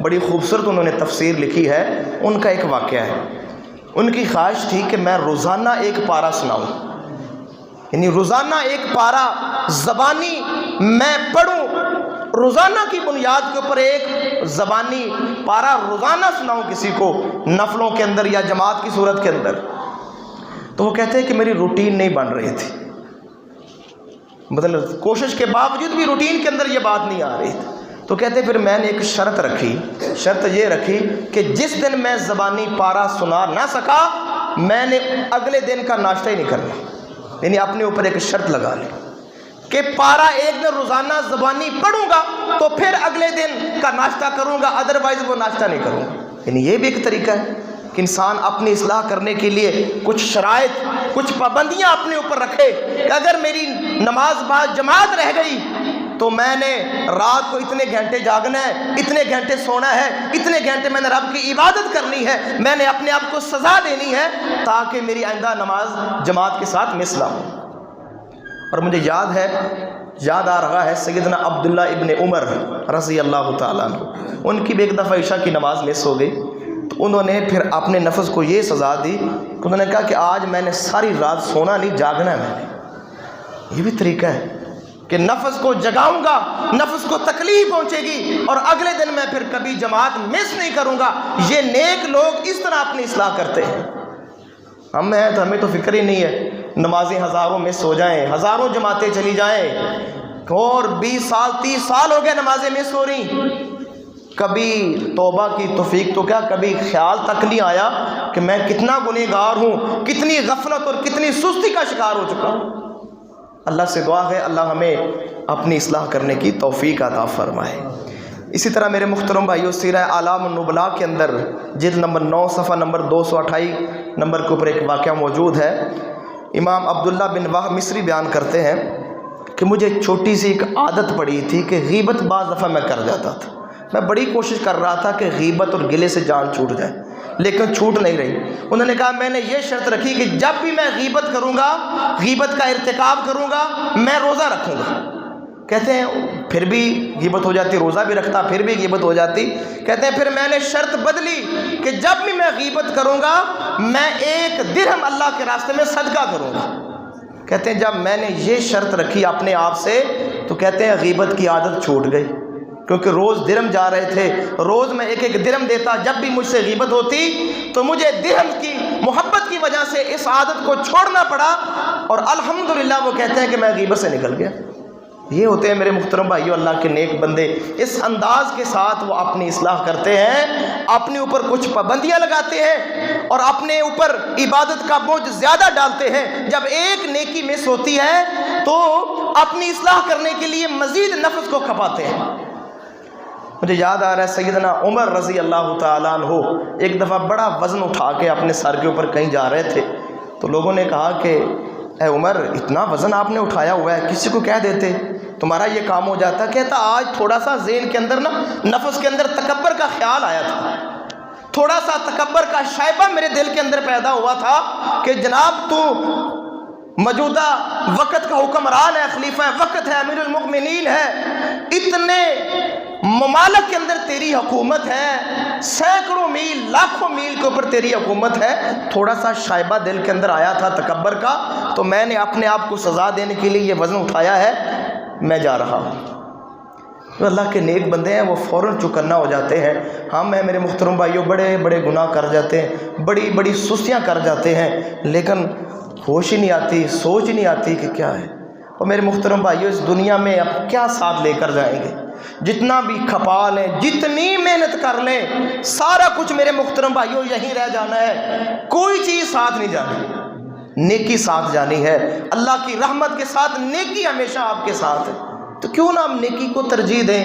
بڑی خوبصورت انہوں نے تفسیر لکھی ہے۔ ان کا ایک واقعہ ہے، ان کی خواہش تھی کہ میں روزانہ ایک پارہ سناؤں، یعنی روزانہ ایک پارہ زبانی میں پڑھوں، روزانہ کی بنیاد کے اوپر ایک زبانی پارہ روزانہ سناؤں کسی کو، نفلوں کے اندر یا جماعت کی صورت کے اندر۔ تو وہ کہتے ہیں کہ میری روٹین نہیں بن رہی تھی، مطلب کوشش کے باوجود بھی روٹین کے اندر یہ بات نہیں آ رہی تھی۔ تو کہتے ہیں پھر میں نے ایک شرط رکھی، شرط یہ رکھی کہ جس دن میں زبانی پارہ سنا نہ سکا میں نے اگلے دن کا ناشتہ ہی نہیں کرنا، یعنی اپنے اوپر ایک شرط لگا لی کہ پارہ ایک دن روزانہ زبانی پڑھوں گا تو پھر اگلے دن کا ناشتہ کروں گا، ادروائز وہ ناشتہ نہیں کروں گا۔ یعنی یہ بھی ایک طریقہ ہے کہ انسان اپنی اصلاح کرنے کے لیے کچھ شرائط، کچھ پابندیاں اپنے اوپر رکھے کہ اگر میری نماز بعد جماعت رہ گئی تو میں نے رات کو اتنے گھنٹے جاگنا ہے، اتنے گھنٹے سونا ہے، اتنے گھنٹے میں نے رب کی عبادت کرنی ہے، میں نے اپنے آپ کو سزا دینی ہے تاکہ میری آئندہ نماز جماعت کے ساتھ مثلا ہو۔ اور مجھے یاد آ رہا ہے سیدنا عبداللہ ابن عمر رضی اللہ تعالیٰ عنہ، ان کی بھی ایک دفعہ عشاء کی نماز مس ہو گئی تو انہوں نے پھر اپنے نفس کو یہ سزا دی کہ انہوں نے کہا کہ آج میں نے ساری رات سونا نہیں، جاگنا ہے میں نے۔ یہ بھی طریقہ ہے کہ نفس کو جگاؤں گا، نفس کو تکلیف پہنچے گی اور اگلے دن میں پھر کبھی جماعت مس نہیں کروں گا۔ یہ نیک لوگ اس طرح اپنی اصلاح کرتے ہیں۔ ہم ہیں تو ہمیں تو فکر ہی نہیں ہے، نمازیں ہزاروں مس ہو جائیں، ہزاروں جماعتیں چلی جائیں، اور 20 سال 30 سال ہو گئے نمازیں مس ہو رہی، کبھی توبہ کی توفیق تو کیا کبھی خیال تک نہیں آیا کہ میں کتنا گنہگار ہوں، کتنی غفلت اور کتنی سستی کا شکار ہو چکا ہوں۔ اللہ سے دعا ہے اللہ ہمیں اپنی اصلاح کرنے کی توفیق عطا فرمائے۔ اسی طرح میرے محترم بھائیو سیرہ اعلام النبلاء کے اندر جلد نمبر 9 صفحہ نمبر 228 نمبر کے اوپر ایک واقعہ موجود ہے۔ امام عبداللہ بن وہب مصری بیان کرتے ہیں کہ مجھے چھوٹی سی ایک عادت پڑی تھی کہ غیبت بعض دفعہ میں کر جاتا تھا، میں بڑی کوشش کر رہا تھا کہ غیبت اور گلے سے جان چھوٹ جائے لیکن چھوٹ نہیں رہی۔ انہوں نے کہا میں نے یہ شرط رکھی کہ جب بھی میں غیبت کروں گا، غیبت کا ارتکاب کروں گا، میں روزہ رکھوں گا۔ کہتے ہیں پھر بھی غیبت ہو جاتی، روزہ بھی رکھتا پھر بھی غیبت ہو جاتی۔ کہتے ہیں پھر میں نے شرط بدلی کہ جب بھی میں غیبت کروں گا میں 1 درہم اللہ کے راستے میں صدقہ کروں گا۔ کہتے ہیں جب میں نے یہ شرط رکھی اپنے آپ سے تو کہتے ہیں غیبت کی عادت چھوٹ گئی، کیونکہ روز درہم جا رہے تھے، روز میں 1 درہم دیتا، جب بھی مجھ سے غیبت ہوتی تو مجھے درہم کی محبت کی کی وجہ سے اس عادت کو چھوڑنا پڑا اور الحمدللہ وہ کہتے ہیں کہ میں غیبت سے نکل گیا۔ یہ ہوتے ہیں میرے محترم بھائیو اللہ کے نیک بندے، اس انداز کے ساتھ وہ اپنی اصلاح کرتے ہیں، اپنے اوپر کچھ پابندیاں لگاتے ہیں اور اپنے اوپر عبادت کا بوجھ زیادہ ڈالتے ہیں۔ جب ایک نیکی مس ہوتی ہے تو اپنی اصلاح کرنے کے لیے مزید نفس کو کھپاتے ہیں۔ مجھے یاد آ رہا ہے سیدنا عمر رضی اللہ تعالیٰ عنہ ایک دفعہ بڑا وزن اٹھا کے اپنے سر کے اوپر کہیں جا رہے تھے، تو لوگوں نے کہا کہ اے عمر اتنا وزن آپ نے اٹھایا ہوا ہے، کسی کو کہہ دیتے تمہارا یہ کام ہو جاتا۔ کہتا آج تھوڑا سا ذہن کے اندر نفس کے اندر تکبر کا خیال آیا تھا، تھوڑا سا تکبر کا شائبہ میرے دل کے اندر پیدا ہوا تھا کہ جناب تو موجودہ وقت کا حکمران ہے، خلیفہ وقت ہے، امیر المؤمنین ہے، اتنے ممالک کے اندر تیری حکومت ہے، سینکڑوں میل لاکھوں میل کے اوپر تیری حکومت ہے، تھوڑا سا شائبہ دل کے اندر آیا تھا تکبر کا، تو میں نے اپنے آپ کو سزا دینے کے لیے یہ وزن اٹھایا ہے، میں جا رہا ہوں۔ تو اللہ کے نیک بندے ہیں وہ فوراً چوکنا ہو جاتے ہیں۔ ہم ہیں میرے محترم بھائیوں بڑے بڑے گناہ کر جاتے ہیں، بڑی بڑی سستیاں کر جاتے ہیں، لیکن ہوش ہی نہیں آتی، سوچ ہی نہیں آتی کہ کیا ہے۔ اور میرے محترم بھائیوں اس دنیا میں اب کیا ساتھ لے کر جائیں گے؟ جتنا بھی کھپا لیں، جتنی محنت کر لیں، سارا کچھ میرے محترم بھائیوں یہیں رہ جانا ہے، کوئی چیز ساتھ نہیں جانی، نیکی ساتھ جانی ہے۔ اللہ کی رحمت کے ساتھ نیکی ہمیشہ آپ کے ساتھ ہے، تو کیوں نہ ہم نیکی کو ترجیح دیں،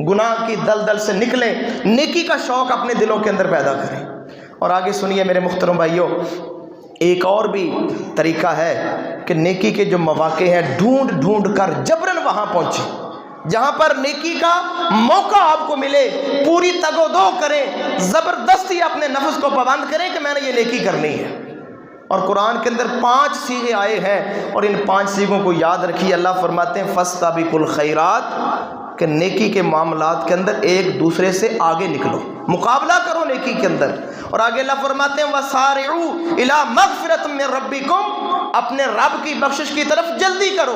گناہ کی دلدل سے نکلیں، نیکی کا شوق اپنے دلوں کے اندر پیدا کریں۔ اور آگے سنیے میرے محترم بھائیوں، ایک اور بھی طریقہ ہے کہ نیکی کے جو مواقع ہیں ڈھونڈ ڈھونڈ کر جبرن وہاں پہنچے، جہاں پر نیکی کا موقع آپ کو ملے، پوری تگ و دو کریں، زبردستی اپنے نفس کو پابند کریں کہ میں نے یہ نیکی کرنی ہے۔ اور قرآن کے اندر 5 صیغے آئے ہیں اور ان 5 صیغوں کو یاد رکھیے۔ اللہ فرماتے ہیں فاستبقوا الخیرات، کہ نیکی کے معاملات کے اندر ایک دوسرے سے آگے نکلو، مقابلہ کرو نیکی کے اندر۔ اور آگے اللہ فرماتے ہیں وَسَارِعُوا إِلَىٰ مَغْفِرَةٍ مِّن رَبِّكُمْ، اپنے رب کی بخشش کی طرف جلدی کرو۔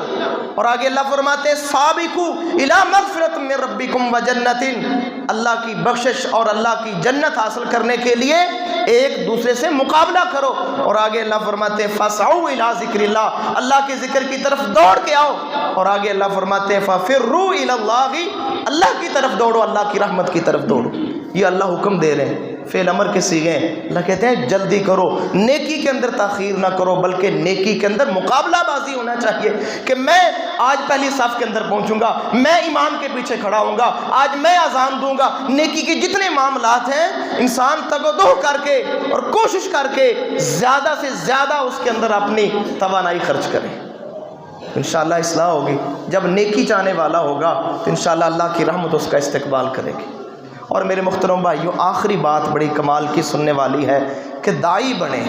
اور آگے اللہ فرماتے ہیں سابقوا إِلَىٰ مَغْفِرَةٍ مِّن رَبِّكُمْ وَجَنَّةٍ، اللہ کی بخشش اور اللہ کی جنت حاصل کرنے کے لیے ایک دوسرے سے مقابلہ کرو۔ اور آگے اللہ فرماتے ہیں فَاسْعَوْا إِلَىٰ ذِكْرِ اللَّهِ، اللہ کے ذکر کی طرف دوڑ کے آؤ۔ اور آگے اللہ فرماتے ہیں فَفِرُّوا إِلَى اللَّهِ، اللہ کی طرف دوڑو، اللہ کی رحمت کی طرف دوڑو۔ یہ اللہ حکم دے رہے ہیں، فعل امر کے صیغے ہیں۔ اللہ کہتے ہیں جلدی کرو، نیکی کے اندر تاخیر نہ کرو، بلکہ نیکی کے اندر مقابلہ بازی ہونا چاہیے کہ میں آج پہلی صف کے اندر پہنچوں گا، میں امام کے پیچھے کھڑا ہوں گا، آج میں اذان دوں گا۔ نیکی کے جتنے معاملات ہیں انسان تگ و دو کر کے اور کوشش کر کے زیادہ سے زیادہ اس کے اندر اپنی توانائی خرچ کرے، انشاءاللہ اصلاح ہوگی۔ جب نیکی چاہنے والا ہوگا تو انشاءاللہ اللہ کی رحمت اس کا استقبال کرے گی۔ اور میرے محترم بھائیوں آخری بات بڑی کمال کی سننے والی ہے کہ داعی بنے،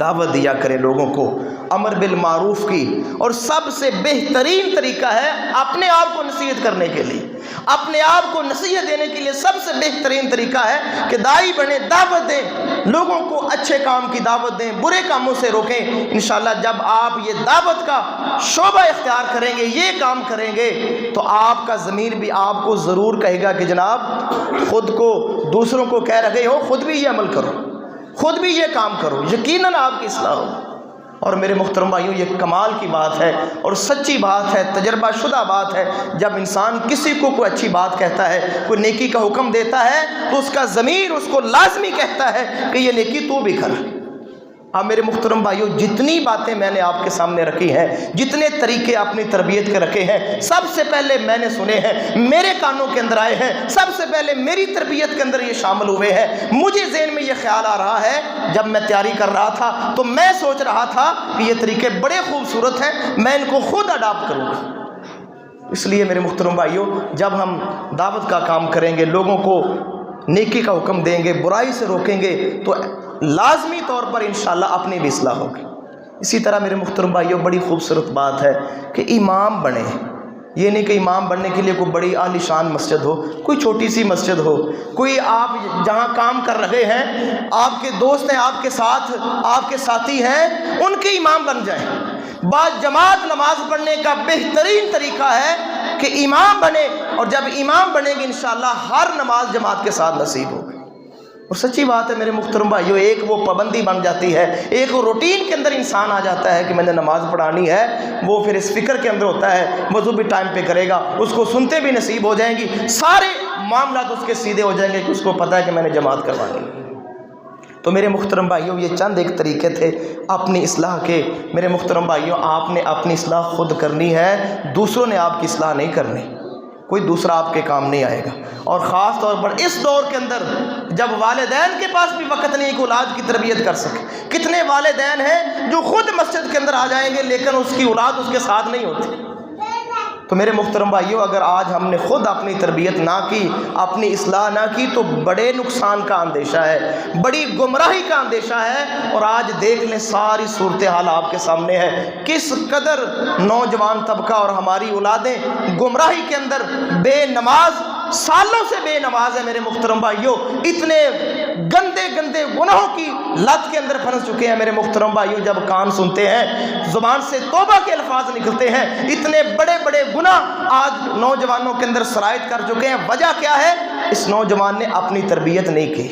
دعوت دیا کرے لوگوں کو امر بالمعروف کی، اور سب سے بہترین طریقہ ہے اپنے آپ کو نصیحت کرنے کے لیے، اپنے آپ کو نصیحت دینے کے لیے سب سے بہترین طریقہ ہے کہ داعی بنے، دعوت دیں، لوگوں کو اچھے کام کی دعوت دیں، برے کاموں سے روکیں۔ انشاءاللہ جب آپ یہ دعوت کا شعبہ اختیار کریں گے، یہ کام کریں گے، تو آپ کا ضمیر بھی آپ کو ضرور کہے گا کہ جناب خود کو دوسروں کو کہہ رہے ہو، خود بھی یہ عمل کرو، خود بھی یہ کام کرو، یقیناً آپ کی اصلاح ہوگی۔ اور میرے محترم بھائیوں یہ کمال کی بات ہے اور سچی بات ہے، تجربہ شدہ بات ہے، جب انسان کسی کو کوئی اچھی بات کہتا ہے، کوئی نیکی کا حکم دیتا ہے، تو اس کا ضمیر اس کو لازمی کہتا ہے کہ یہ نیکی تو بھی کر۔ اب میرے محترم بھائیوں جتنی باتیں میں نے آپ کے سامنے رکھی ہیں، جتنے طریقے اپنی تربیت کے رکھے ہیں، سب سے پہلے میں نے سنے ہیں، میرے کانوں کے اندر آئے ہیں، سب سے پہلے میری تربیت کے اندر یہ شامل ہوئے ہیں۔ مجھے ذہن میں یہ خیال آ رہا ہے، جب میں تیاری کر رہا تھا تو میں سوچ رہا تھا کہ یہ طریقے بڑے خوبصورت ہیں، میں ان کو خود اڈاپٹ کروں گا۔ اس لیے میرے محترم بھائیوں جب ہم دعوت کا کام کریں گے، لوگوں کو نیکی کا حکم دیں گے، برائی سے روکیں گے، تو لازمی طور پر انشاءاللہ اپنی بھی اصلاح ہوگی۔ اسی طرح میرے محترم بھائیوں بڑی خوبصورت بات ہے کہ امام بنے۔ یہ نہیں کہ امام بننے کے لیے کوئی بڑی عالی شان مسجد ہو، کوئی چھوٹی سی مسجد ہو، کوئی آپ جہاں کام کر رہے ہیں، آپ کے دوست ہیں، آپ کے ساتھ آپ کے ساتھی ہیں، ان کے امام بن جائیں۔ بعد جماعت نماز پڑھنے کا بہترین طریقہ ہے کہ امام بنے، اور جب امام بنے گی انشاءاللہ ہر نماز جماعت کے ساتھ نصیب ہوگی۔ اور سچی بات ہے میرے محترم بھائیو، ایک وہ پابندی بن جاتی ہے، ایک وہ روٹین کے اندر انسان آ جاتا ہے کہ میں نے نماز پڑھانی ہے، وہ پھر اس فکر کے اندر ہوتا ہے وضو بھی ٹائم پہ کرے گا، اس کو سنتے بھی نصیب ہو جائیں گی، سارے معاملات اس کے سیدھے ہو جائیں گے کہ اس کو پتہ ہے کہ میں نے جماعت کروانی ہے۔ تو میرے محترم بھائیوں، یہ چند ایک طریقے تھے اپنی اصلاح کے۔ میرے محترم بھائیوں، آپ نے اپنی اصلاح خود کرنی ہے، دوسروں نے آپ کی اصلاح نہیں کرنی، کوئی دوسرا آپ کے کام نہیں آئے گا۔ اور خاص طور پر اس دور کے اندر جب والدین کے پاس بھی وقت نہیں کہ اولاد کی تربیت کر سکے، کتنے والدین ہیں جو خود مسجد کے اندر آ جائیں گے لیکن اس کی اولاد اس کے ساتھ نہیں ہوتی۔ تو میرے محترم بھائیوں، اگر آج ہم نے خود اپنی تربیت نہ کی، اپنی اصلاح نہ کی، تو بڑے نقصان کا اندیشہ ہے، بڑی گمراہی کا اندیشہ ہے۔ اور آج دیکھ لیں ساری صورتحال آپ کے سامنے ہے، کس قدر نوجوان طبقہ اور ہماری اولادیں گمراہی کے اندر بے نماز، سالوں سے بے نماز ہے میرے محترم بھائیوں، اتنے گندے گندے گناہوں کی لت کے اندر پھنس چکے ہیں میرے محترم بھائیوں۔ جب کان سنتے ہیں، زبان سے توبہ کے الفاظ نکلتے ہیں، اتنے بڑے بڑے گناہ آج نوجوانوں کے اندر سرایت کر چکے ہیں۔ وجہ کیا ہے؟ اس نوجوان نے اپنی تربیت نہیں کی،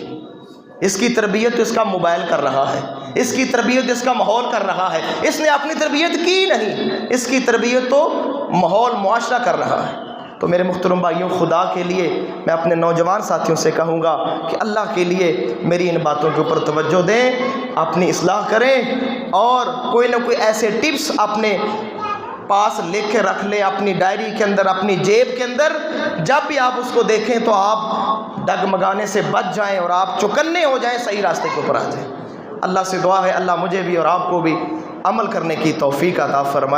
اس کی تربیت اس کا موبائل کر رہا ہے، اس کی تربیت اس کا ماحول کر رہا ہے، اس نے اپنی تربیت کی نہیں، اس کی تربیت تو ماحول معاشرہ کر رہا ہے۔ تو میرے محترم بھائیوں، خدا کے لیے میں اپنے نوجوان ساتھیوں سے کہوں گا کہ اللہ کے لیے میری ان باتوں کے اوپر توجہ دیں، اپنی اصلاح کریں، اور کوئی نہ کوئی ایسے ٹپس اپنے پاس لکھ کے رکھ لیں، اپنی ڈائری کے اندر، اپنی جیب کے اندر۔ جب بھی آپ اس کو دیکھیں تو آپ ڈگمگانے سے بچ جائیں اور آپ چوکنے ہو جائیں، صحیح راستے کے اوپر آ جائیں۔ اللہ سے دعا ہے اللہ مجھے بھی اور آپ کو بھی عمل کرنے کی توفیق عطا فرمائے۔